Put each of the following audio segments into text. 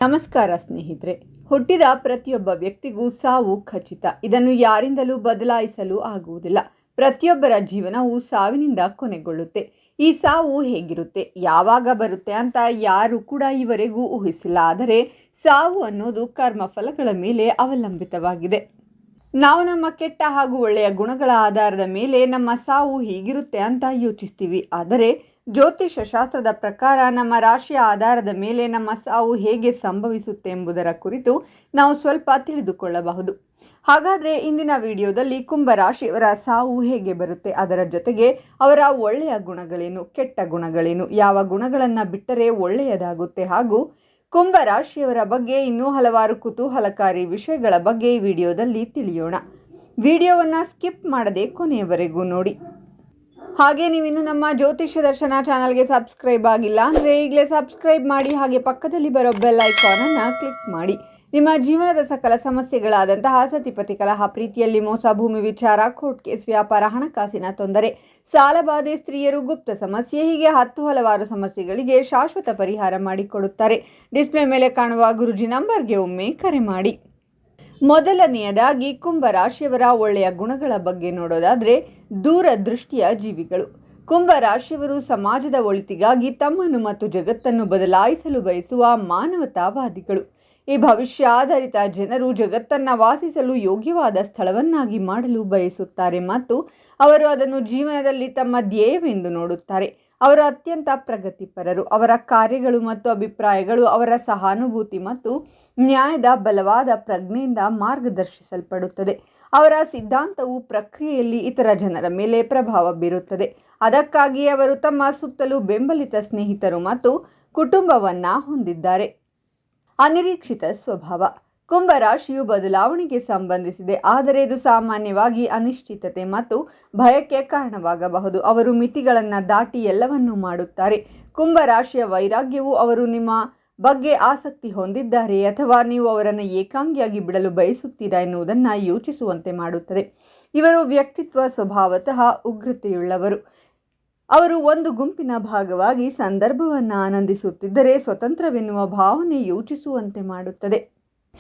ನಮಸ್ಕಾರ ಸ್ನೇಹಿತರೆ. ಹುಟ್ಟಿದ ಪ್ರತಿಯೊಬ್ಬ ವ್ಯಕ್ತಿಗೂ ಸಾವು ಖಚಿತ. ಇದನ್ನು ಯಾರಿಂದಲೂ ಬದಲಾಯಿಸಲು ಆಗುವುದಿಲ್ಲ. ಪ್ರತಿಯೊಬ್ಬರ ಜೀವನವು ಸಾವಿನಿಂದ ಕೊನೆಗೊಳ್ಳುತ್ತೆ. ಈ ಸಾವು ಹೇಗಿರುತ್ತೆ, ಯಾವಾಗ ಬರುತ್ತೆ ಅಂತ ಯಾರು ಕೂಡ ಈವರೆಗೂ ಊಹಿಸಿಲ್ಲ. ಆದರೆ ಸಾವು ಅನ್ನೋದು ಕರ್ಮಫಲಗಳ ಮೇಲೆ ಅವಲಂಬಿತವಾಗಿದೆ. ನಾವು ನಮ್ಮ ಕೆಟ್ಟ ಹಾಗೂ ಒಳ್ಳೆಯ ಗುಣಗಳ ಆಧಾರದ ಮೇಲೆ ನಮ್ಮ ಸಾವು ಹೀಗಿರುತ್ತೆ ಅಂತ ಯೋಚಿಸ್ತೀವಿ. ಆದರೆ ಜ್ಯೋತಿಷ ಶಾಸ್ತ್ರದ ಪ್ರಕಾರ ನಮ್ಮ ರಾಶಿಯ ಆಧಾರದ ಮೇಲೆ ನಮ್ಮ ಸಾವು ಹೇಗೆ ಸಂಭವಿಸುತ್ತೆ ಎಂಬುದರ ಕುರಿತು ನಾವು ಸ್ವಲ್ಪ ತಿಳಿದುಕೊಳ್ಳಬಹುದು. ಹಾಗಾದರೆ ಇಂದಿನ ವಿಡಿಯೋದಲ್ಲಿ ಕುಂಭರಾಶಿಯವರ ಸಾವು ಹೇಗೆ ಬರುತ್ತೆ, ಅದರ ಜೊತೆಗೆ ಅವರ ಒಳ್ಳೆಯ ಗುಣಗಳೇನು, ಕೆಟ್ಟ ಗುಣಗಳೇನು, ಯಾವ ಗುಣಗಳನ್ನು ಬಿಟ್ಟರೆ ಒಳ್ಳೆಯದಾಗುತ್ತೆ, ಹಾಗೂ ಕುಂಭರಾಶಿಯವರ ಬಗ್ಗೆ ಇನ್ನೂ ಹಲವಾರು ಕುತೂಹಲಕಾರಿ ವಿಷಯಗಳ ಬಗ್ಗೆ ಈ ವಿಡಿಯೋದಲ್ಲಿ ತಿಳಿಯೋಣ. ವಿಡಿಯೋವನ್ನು ಸ್ಕಿಪ್ ಮಾಡದೆ ಕೊನೆಯವರೆಗೂ ನೋಡಿ. ಹಾಗೆ ನೀವಿನ್ನು ನಮ್ಮ ಜ್ಯೋತಿಷ್ಯ ದರ್ಶನ ಚಾನಲ್ಗೆ ಸಬ್ಸ್ಕ್ರೈಬ್ ಆಗಿಲ್ಲ ಅಂದರೆ ಈಗಲೇ ಸಬ್ಸ್ಕ್ರೈಬ್ ಮಾಡಿ. ಹಾಗೆ ಪಕ್ಕದಲ್ಲಿ ಬರೋ ಬೆಲ್ ಐಕಾನನ್ನು ಕ್ಲಿಕ್ ಮಾಡಿ. ನಿಮ್ಮ ಜೀವನದ ಸಕಲ ಸಮಸ್ಯೆಗಳಾದಂತಹ ಸತಿಪತಿ ಕಲಹ, ಪ್ರೀತಿಯಲ್ಲಿ ಮೋಸ, ಭೂಮಿ ವಿಚಾರ, ಕೋರ್ಟ್ ಕೇಸ್, ವ್ಯಾಪಾರ, ಹಣಕಾಸಿನ ತೊಂದರೆ, ಸಾಲಬಾಧೆ, ಸ್ತ್ರೀಯರು, ಗುಪ್ತ ಸಮಸ್ಯೆ, ಹೀಗೆ ಹಲವಾರು ಸಮಸ್ಯೆಗಳಿಗೆ ಶಾಶ್ವತ ಪರಿಹಾರ ಮಾಡಿಕೊಡುತ್ತಾರೆ. ಡಿಸ್ಪ್ಲೇ ಮೇಲೆ ಕಾಣುವ ಗುರುಜಿ ನಂಬರ್ಗೆ ಒಮ್ಮೆ ಕರೆ ಮಾಡಿ. ಮೊದಲನೆಯದಾಗಿ ಕುಂಭರಾಶಿಯವರ ಒಳ್ಳೆಯ ಗುಣಗಳ ಬಗ್ಗೆ ನೋಡೋದಾದರೆ ದೂರದೃಷ್ಟಿಯ ಜೀವಿಗಳು. ಕುಂಭರಾಶಿಯವರು ಸಮಾಜದ ಒಳಿತಿಗಾಗಿ ತಮ್ಮನ್ನು ಮತ್ತು ಜಗತ್ತನ್ನು ಬದಲಾಯಿಸಲು ಬಯಸುವ ಮಾನವತಾವಾದಿಗಳು. ಈ ಭವಿಷ್ಯ ಆಧಾರಿತ ಜನರು ಜಗತ್ತನ್ನು ವಾಸಿಸಲು ಯೋಗ್ಯವಾದ ಸ್ಥಳವನ್ನಾಗಿ ಮಾಡಲು ಬಯಸುತ್ತಾರೆ ಮತ್ತು ಅವರು ಅದನ್ನು ಜೀವನದಲ್ಲಿ ತಮ್ಮ ಧ್ಯೇಯವೆಂದು ನೋಡುತ್ತಾರೆ. ಅವರು ಅತ್ಯಂತ ಪ್ರಗತಿಪರರು. ಅವರ ಕಾರ್ಯಗಳು ಮತ್ತು ಅಭಿಪ್ರಾಯಗಳು ಅವರ ಸಹಾನುಭೂತಿ ಮತ್ತು ನ್ಯಾಯದ ಬಲವಾದ ಪ್ರಜ್ಞೆಯಿಂದ ಮಾರ್ಗದರ್ಶಿಸಲ್ಪಡುತ್ತದೆ. ಅವರ ಸಿದ್ಧಾಂತವು ಪ್ರಕ್ರಿಯೆಯಲ್ಲಿ ಇತರ ಜನರ ಮೇಲೆ ಪ್ರಭಾವ ಬೀರುತ್ತದೆ. ಅದಕ್ಕಾಗಿ ಅವರು ತಮ್ಮ ಸುತ್ತಲೂ ಬೆಂಬಲಿತ ಸ್ನೇಹಿತರು ಮತ್ತು ಕುಟುಂಬವನ್ನು ಹೊಂದಿದ್ದಾರೆ. ಅನಿರೀಕ್ಷಿತ ಸ್ವಭಾವ. ಕುಂಭರಾಶಿಯು ಬದಲಾವಣೆಗೆ ಸಂಬಂಧಿಸಿದೆ, ಆದರೆ ಇದು ಸಾಮಾನ್ಯವಾಗಿ ಅನಿಶ್ಚಿತತೆ ಮತ್ತು ಭಯಕ್ಕೆ ಕಾರಣವಾಗಬಹುದು. ಅವರು ಮಿತಿಗಳನ್ನು ದಾಟಿ ಎಲ್ಲವನ್ನೂ ಮಾಡುತ್ತಾರೆ. ಕುಂಭರಾಶಿಯ ವೈರಾಗ್ಯವು ಅವರು ನಿಮ್ಮ ಬಗ್ಗೆ ಆಸಕ್ತಿ ಹೊಂದಿದ್ದಾರೆ ಅಥವಾ ನೀವು ಅವರನ್ನು ಏಕಾಂಗಿಯಾಗಿ ಬಿಡಲು ಬಯಸುತ್ತೀರಾ ಎನ್ನುವುದನ್ನು ಯೋಚಿಸುವಂತೆ ಮಾಡುತ್ತದೆ. ಇವರು ವ್ಯಕ್ತಿತ್ವ ಸ್ವಭಾವತಃ ಉಗ್ರತೆಯುಳ್ಳವರು. ಅವರು ಒಂದು ಗುಂಪಿನ ಭಾಗವಾಗಿ ಸಂದರ್ಭವನ್ನು ಆನಂದಿಸುತ್ತಿದ್ದರೆ ಸ್ವತಂತ್ರವೆನ್ನುವ ಭಾವನೆ ಯೋಚಿಸುವಂತೆ ಮಾಡುತ್ತದೆ.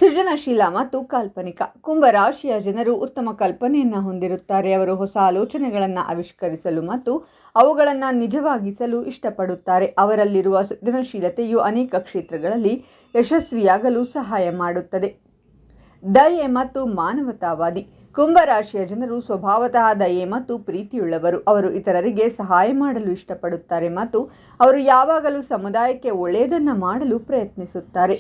ಸೃಜನಶೀಲ ಮತ್ತು ಕಾಲ್ಪನಿಕ. ಕುಂಭರಾಶಿಯ ಜನರು ಉತ್ತಮ ಕಲ್ಪನೆಯನ್ನು ಹೊಂದಿರುತ್ತಾರೆ. ಅವರು ಹೊಸ ಆಲೋಚನೆಗಳನ್ನು ಆವಿಷ್ಕರಿಸಲು ಮತ್ತು ಅವುಗಳನ್ನು ನಿಜವಾಗಿಸಲು ಇಷ್ಟಪಡುತ್ತಾರೆ. ಅವರಲ್ಲಿರುವ ಸೃಜನಶೀಲತೆಯು ಅನೇಕ ಕ್ಷೇತ್ರಗಳಲ್ಲಿ ಯಶಸ್ವಿಯಾಗಲು ಸಹಾಯ ಮಾಡುತ್ತದೆ. ದಯೆ ಮತ್ತು ಮಾನವತಾವಾದಿ. ಕುಂಭರಾಶಿಯ ಜನರು ಸ್ವಭಾವತಃ ದಯೆ ಮತ್ತು ಪ್ರೀತಿಯುಳ್ಳವರು. ಅವರು ಇತರರಿಗೆ ಸಹಾಯ ಮಾಡಲು ಇಷ್ಟಪಡುತ್ತಾರೆ ಮತ್ತು ಅವರು ಯಾವಾಗಲೂ ಸಮುದಾಯಕ್ಕೆ ಒಳ್ಳೆಯದನ್ನು ಮಾಡಲು ಪ್ರಯತ್ನಿಸುತ್ತಾರೆ.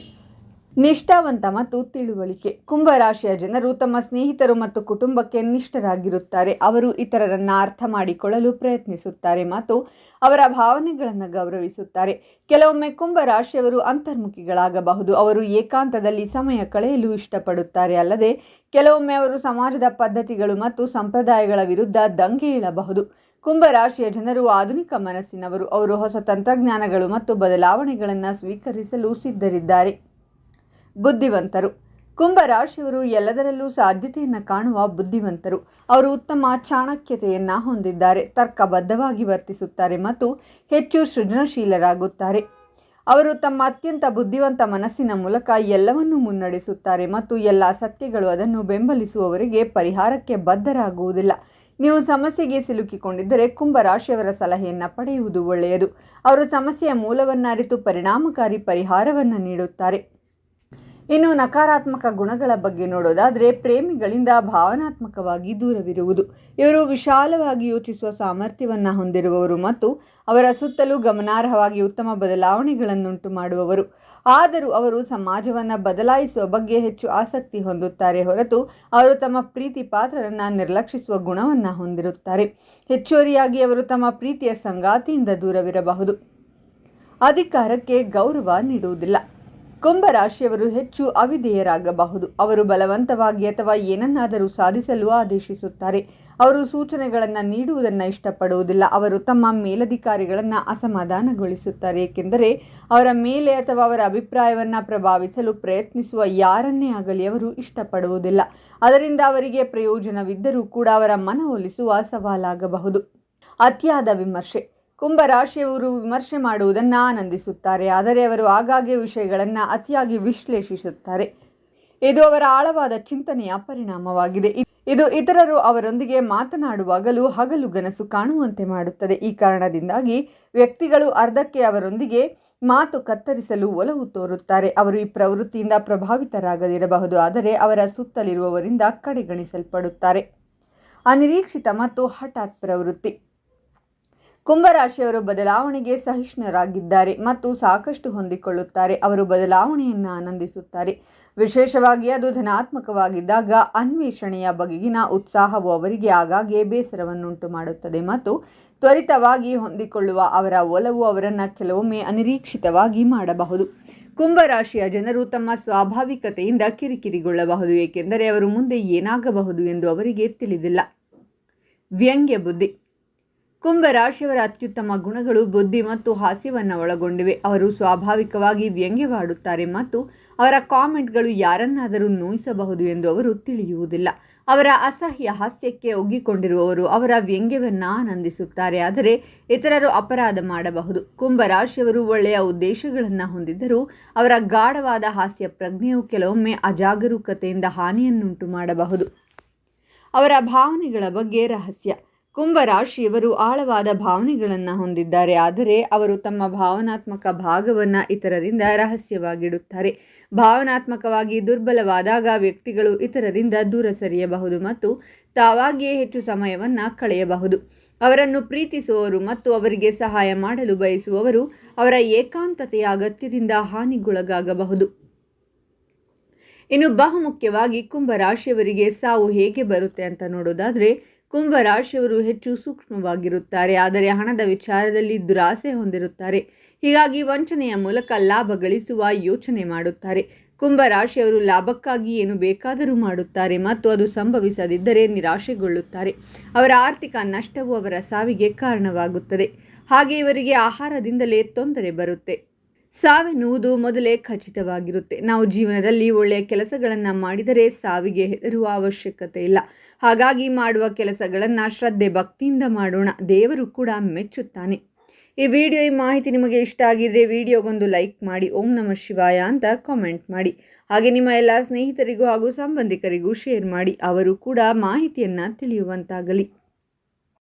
ನಿಷ್ಠಾವಂತ ಮತ್ತು ತಿಳುವಳಿಕೆ. ಕುಂಭರಾಶಿಯ ಜನರು ತಮ್ಮ ಸ್ನೇಹಿತರು ಮತ್ತು ಕುಟುಂಬಕ್ಕೆ ನಿಷ್ಠರಾಗಿರುತ್ತಾರೆ. ಅವರು ಇತರರನ್ನು ಅರ್ಥ ಮಾಡಿಕೊಳ್ಳಲು ಪ್ರಯತ್ನಿಸುತ್ತಾರೆ ಮತ್ತು ಅವರ ಭಾವನೆಗಳನ್ನು ಗೌರವಿಸುತ್ತಾರೆ. ಕೆಲವೊಮ್ಮೆ ಕುಂಭರಾಶಿಯವರು ಅಂತರ್ಮುಖಿಗಳಾಗಬಹುದು. ಅವರು ಏಕಾಂತದಲ್ಲಿ ಸಮಯ ಕಳೆಯಲು ಇಷ್ಟಪಡುತ್ತಾರೆ. ಅಲ್ಲದೆ ಕೆಲವೊಮ್ಮೆ ಅವರು ಸಮಾಜದ ಪದ್ಧತಿಗಳು ಮತ್ತು ಸಂಪ್ರದಾಯಗಳ ವಿರುದ್ಧ ದಂಗೆ ಏಳಬಹುದು. ಕುಂಭರಾಶಿಯ ಜನರು ಆಧುನಿಕ ಮನಸ್ಸಿನವರು. ಅವರು ಹೊಸ ತಂತ್ರಜ್ಞಾನಗಳು ಮತ್ತು ಬದಲಾವಣೆಗಳನ್ನು ಸ್ವೀಕರಿಸಲು ಸಿದ್ಧರಿದ್ದಾರೆ. ಬುದ್ಧಿವಂತರು. ಕುಂಭರಾಶಿಯವರು ಎಲ್ಲದರಲ್ಲೂ ಸಾಧ್ಯತೆಯನ್ನು ಕಾಣುವ ಬುದ್ಧಿವಂತರು. ಅವರು ಉತ್ತಮ ಚಾಣಕ್ಯತೆಯನ್ನು ಹೊಂದಿದ್ದಾರೆ, ತರ್ಕಬದ್ಧವಾಗಿ ವರ್ತಿಸುತ್ತಾರೆ ಮತ್ತು ಹೆಚ್ಚು ಸೃಜನಶೀಲರಾಗುತ್ತಾರೆ. ಅವರು ತಮ್ಮ ಅತ್ಯಂತ ಬುದ್ಧಿವಂತ ಮನಸ್ಸಿನ ಮೂಲಕ ಎಲ್ಲವನ್ನೂ ಮುನ್ನಡೆಸುತ್ತಾರೆ ಮತ್ತು ಎಲ್ಲ ಸತ್ಯಗಳು ಅದನ್ನು ಬೆಂಬಲಿಸುವವರೆಗೆ ಪರಿಹಾರಕ್ಕೆ ಬದ್ಧರಾಗುವುದಿಲ್ಲ. ನೀವು ಸಮಸ್ಯೆಗೆ ಸಿಲುಕಿಕೊಂಡಿದ್ದರೆ ಕುಂಭರಾಶಿಯವರ ಸಲಹೆಯನ್ನು ಪಡೆಯುವುದು ಒಳ್ಳೆಯದು. ಅವರು ಸಮಸ್ಯೆಯ ಮೂಲವನ್ನು ಅರಿತು ಪರಿಣಾಮಕಾರಿ ಪರಿಹಾರವನ್ನು ನೀಡುತ್ತಾರೆ. ಇನ್ನು ನಕಾರಾತ್ಮಕ ಗುಣಗಳ ಬಗ್ಗೆ ನೋಡೋದಾದರೆ ಪ್ರೇಮಿಗಳಿಂದ ಭಾವನಾತ್ಮಕವಾಗಿ ದೂರವಿರುವುದು. ಇವರು ವಿಶಾಲವಾಗಿ ಯೋಚಿಸುವ ಸಾಮರ್ಥ್ಯವನ್ನು ಹೊಂದಿರುವವರು ಮತ್ತು ಅವರ ಸುತ್ತಲೂ ಗಮನಾರ್ಹವಾಗಿ ಉತ್ತಮ ಬದಲಾವಣೆಗಳನ್ನುಂಟು ಮಾಡುವವರು. ಆದರೂ ಅವರು ಸಮಾಜವನ್ನು ಬದಲಾಯಿಸುವ ಬಗ್ಗೆ ಹೆಚ್ಚು ಆಸಕ್ತಿ ಹೊಂದುತ್ತಾರೆ ಹೊರತು ಅವರು ತಮ್ಮ ಪ್ರೀತಿ ಪಾತ್ರರನ್ನು ನಿರ್ಲಕ್ಷಿಸುವ ಗುಣವನ್ನು ಹೊಂದಿರುತ್ತಾರೆ. ಹೆಚ್ಚುವರಿಯಾಗಿ ಅವರು ತಮ್ಮ ಪ್ರೀತಿಯ ಸಂಗಾತಿಯಿಂದ ದೂರವಿರಬಹುದು. ಅಧಿಕಾರಕ್ಕೆ ಗೌರವ ನೀಡುವುದಿಲ್ಲ. ಕುಂಭರಾಶಿಯವರು ಹೆಚ್ಚು ಅವಿಧೇಯರಾಗಬಹುದು. ಅವರು ಬಲವಂತವಾಗಿ ಅಥವಾ ಏನನ್ನಾದರೂ ಸಾಧಿಸಲು ಆದೇಶಿಸುತ್ತಾರೆ. ಅವರು ಸೂಚನೆಗಳನ್ನು ನೀಡುವುದನ್ನು ಇಷ್ಟಪಡುವುದಿಲ್ಲ. ಅವರು ತಮ್ಮ ಮೇಲಧಿಕಾರಿಗಳನ್ನು ಅಸಮಾಧಾನಗೊಳಿಸುತ್ತಾರೆ, ಏಕೆಂದರೆ ಅವರ ಮೇಲೆ ಅಥವಾ ಅವರ ಅಭಿಪ್ರಾಯವನ್ನು ಪ್ರಭಾವಿಸಲು ಪ್ರಯತ್ನಿಸುವ ಯಾರನ್ನೇ ಆಗಲಿ ಅವರು ಇಷ್ಟಪಡುವುದಿಲ್ಲ. ಅದರಿಂದ ಅವರಿಗೆ ಪ್ರಯೋಜನವಿದ್ದರೂ ಕೂಡ ಅವರ ಮನವೊಲಿಸುವ ಸವಾಲಾಗಬಹುದು. ಅತಿಯಾದ ವಿಮರ್ಶೆ. ಕುಂಭರಾಶಿಯವರು ವಿಮರ್ಶೆ ಮಾಡುವುದನ್ನು ಆನಂದಿಸುತ್ತಾರೆ, ಆದರೆ ಅವರು ಆಗಾಗ್ಗೆ ವಿಷಯಗಳನ್ನು ಅತಿಯಾಗಿ ವಿಶ್ಲೇಷಿಸುತ್ತಾರೆ. ಇದು ಅವರ ಆಳವಾದ ಚಿಂತನೆಯ ಪರಿಣಾಮವಾಗಿದೆ. ಇದು ಇತರರು ಅವರೊಂದಿಗೆ ಮಾತನಾಡುವಾಗಲೂ ಹಗಲುಗನಸು ಕಾಣುವಂತೆ ಮಾಡುತ್ತದೆ. ಈ ಕಾರಣದಿಂದಾಗಿ ವ್ಯಕ್ತಿಗಳು ಅರ್ಧಕ್ಕೆ ಅವರೊಂದಿಗೆ ಮಾತು ಕತ್ತರಿಸಲು ಒಲವು ತೋರುತ್ತಾರೆ. ಅವರು ಈ ಪ್ರವೃತ್ತಿಯಿಂದ ಪ್ರಭಾವಿತರಾಗದಿರಬಹುದು, ಆದರೆ ಅವರ ಸುತ್ತಲಿರುವವರಿಂದ ಕಡೆಗಣಿಸಲ್ಪಡುತ್ತಾರೆ. ಅನಿರೀಕ್ಷಿತ ಮತ್ತು ಹಠಾತ್ ಪ್ರವೃತ್ತಿ. ಕುಂಭರಾಶಿಯವರು ಬದಲಾವಣೆಗೆ ಸಹಿಷ್ಣುರಾಗಿದ್ದಾರೆ ಮತ್ತು ಸಾಕಷ್ಟು ಹೊಂದಿಕೊಳ್ಳುತ್ತಾರೆ. ಅವರು ಬದಲಾವಣೆಯನ್ನು ಆನಂದಿಸುತ್ತಾರೆ, ವಿಶೇಷವಾಗಿ ಅದು ಧನಾತ್ಮಕವಾಗಿದ್ದಾಗ. ಅನ್ವೇಷಣೆಯ ಬಗೆಗಿನ ಉತ್ಸಾಹವು ಅವರಿಗೆ ಆಗಾಗ್ಗೆ ಬೇಸರವನ್ನುಂಟು ಮಾಡುತ್ತದೆ ಮತ್ತು ತ್ವರಿತವಾಗಿ ಹೊಂದಿಕೊಳ್ಳುವ ಅವರ ಒಲವು ಅವರನ್ನು ಕೆಲವೊಮ್ಮೆ ಅನಿರೀಕ್ಷಿತವಾಗಿ ಮಾಡಬಹುದು. ಕುಂಭರಾಶಿಯ ಜನರು ತಮ್ಮ ಸ್ವಾಭಾವಿಕತೆಯಿಂದ ಕಿರಿಕಿರಿಗೊಳ್ಳಬಹುದು, ಏಕೆಂದರೆ ಅವರು ಮುಂದೆ ಏನಾಗಬಹುದು ಎಂದು ಅವರಿಗೆ ತಿಳಿದಿಲ್ಲ. ವ್ಯಂಗ್ಯ ಬುದ್ಧಿ. ಕುಂಭರಾಶಿಯವರ ಅತ್ಯುತ್ತಮ ಗುಣಗಳು ಬುದ್ಧಿ ಮತ್ತು ಹಾಸ್ಯವನ್ನು ಒಳಗೊಂಡಿವೆ. ಅವರು ಸ್ವಾಭಾವಿಕವಾಗಿ ವ್ಯಂಗ್ಯವಾಡುತ್ತಾರೆ ಮತ್ತು ಅವರ ಕಾಮೆಂಟ್ಗಳು ಯಾರನ್ನಾದರೂ ನೋಯಿಸಬಹುದು ಎಂದು ಅವರು ತಿಳಿಯುವುದಿಲ್ಲ. ಅವರ ಅಸಹ್ಯ ಹಾಸ್ಯಕ್ಕೆ ಒಗ್ಗಿಕೊಂಡಿರುವವರು ಅವರ ವ್ಯಂಗ್ಯವನ್ನು ಆನಂದಿಸುತ್ತಾರೆ, ಆದರೆ ಇತರರು ಅಪರಾಧ ಮಾಡಬಹುದು. ಕುಂಭರಾಶಿಯವರು ಒಳ್ಳೆಯ ಉದ್ದೇಶಗಳನ್ನು ಹೊಂದಿದ್ದರೂ ಅವರ ಗಾಢವಾದ ಹಾಸ್ಯ ಪ್ರಜ್ಞೆಯು ಕೆಲವೊಮ್ಮೆ ಅಜಾಗರೂಕತೆಯಿಂದ ಹಾನಿಯನ್ನುಂಟು ಮಾಡಬಹುದು. ಅವರ ಭಾವನೆಗಳ ಬಗ್ಗೆ ರಹಸ್ಯ. ಕುಂಭರಾಶಿಯವರು ಆಳವಾದ ಭಾವನೆಗಳನ್ನು ಹೊಂದಿದ್ದಾರೆ, ಆದರೆ ಅವರು ತಮ್ಮ ಭಾವನಾತ್ಮಕ ಭಾಗವನ್ನು ಇತರರಿಂದ ರಹಸ್ಯವಾಗಿಡುತ್ತಾರೆ. ಭಾವನಾತ್ಮಕವಾಗಿ ದುರ್ಬಲವಾದಾಗ ವ್ಯಕ್ತಿಗಳು ಇತರರಿಂದ ದೂರ ಸರಿಯಬಹುದು ಮತ್ತು ತಾವಾಗಿಯೇ ಹೆಚ್ಚು ಸಮಯವನ್ನು ಕಳೆಯಬಹುದು. ಅವರನ್ನು ಪ್ರೀತಿಸುವವರು ಮತ್ತು ಅವರಿಗೆ ಸಹಾಯ ಮಾಡಲು ಬಯಸುವವರು ಅವರ ಏಕಾಂತತೆಯ ಅಗತ್ಯದಿಂದ ಹಾನಿಗೊಳಗಾಗಬಹುದು. ಇನ್ನು ಬಹುಮುಖ್ಯವಾಗಿ ಕುಂಭರಾಶಿಯವರಿಗೆ ಸಾವು ಹೇಗೆ ಬರುತ್ತೆ ಅಂತ ನೋಡೋದಾದರೆ, ಕುಂಭರಾಶಿಯವರು ಹೆಚ್ಚು ಸೂಕ್ಷ್ಮವಾಗಿರುತ್ತಾರೆ, ಆದರೆ ಹಣದ ವಿಚಾರದಲ್ಲಿ ದುರಾಸೆ ಹೊಂದಿರುತ್ತಾರೆ. ಹೀಗಾಗಿ ವಂಚನೆಯ ಮೂಲಕ ಲಾಭ ಗಳಿಸುವ ಯೋಚನೆ ಮಾಡುತ್ತಾರೆ. ಕುಂಭರಾಶಿಯವರು ಲಾಭಕ್ಕಾಗಿ ಏನು ಬೇಕಾದರೂ ಮಾಡುತ್ತಾರೆ ಮತ್ತು ಅದು ಸಂಭವಿಸದಿದ್ದರೆ ನಿರಾಶೆಗೊಳ್ಳುತ್ತಾರೆ. ಅವರ ಆರ್ಥಿಕ ನಷ್ಟವು ಅವರ ಸಾವಿಗೆ ಕಾರಣವಾಗುತ್ತದೆ. ಹಾಗೆ ಇವರಿಗೆ ಆಹಾರದಿಂದಲೇ ತೊಂದರೆ ಬರುತ್ತೆ. ಸಾವೆನ್ನುವುದು ಮೊದಲೇ ಖಚಿತವಾಗಿರುತ್ತೆ. ನಾವು ಜೀವನದಲ್ಲಿ ಒಳ್ಳೆಯ ಕೆಲಸಗಳನ್ನು ಮಾಡಿದರೆ ಸಾವಿಗೆ ಹೆದರುವ ಅವಶ್ಯಕತೆ ಇಲ್ಲ. ಹಾಗಾಗಿ ಮಾಡುವ ಕೆಲಸಗಳನ್ನು ಶ್ರದ್ಧೆ ಭಕ್ತಿಯಿಂದ ಮಾಡೋಣ, ದೇವರು ಕೂಡ ಮೆಚ್ಚುತ್ತಾನೆ. ಈ ಮಾಹಿತಿ ನಿಮಗೆ ಇಷ್ಟ ಆಗಿದ್ರೆ ವಿಡಿಯೋಗೊಂದು ಲೈಕ್ ಮಾಡಿ, ಓಂ ನಮಃ ಶಿವಾಯ ಅಂತ ಕಾಮೆಂಟ್ ಮಾಡಿ. ಹಾಗೆ ನಿಮ್ಮ ಎಲ್ಲ ಸ್ನೇಹಿತರಿಗೂ ಹಾಗೂ ಸಂಬಂಧಿಕರಿಗೂ ಶೇರ್ ಮಾಡಿ, ಅವರು ಕೂಡ ಮಾಹಿತಿಯನ್ನು ತಿಳಿಯುವಂತಾಗಲಿ.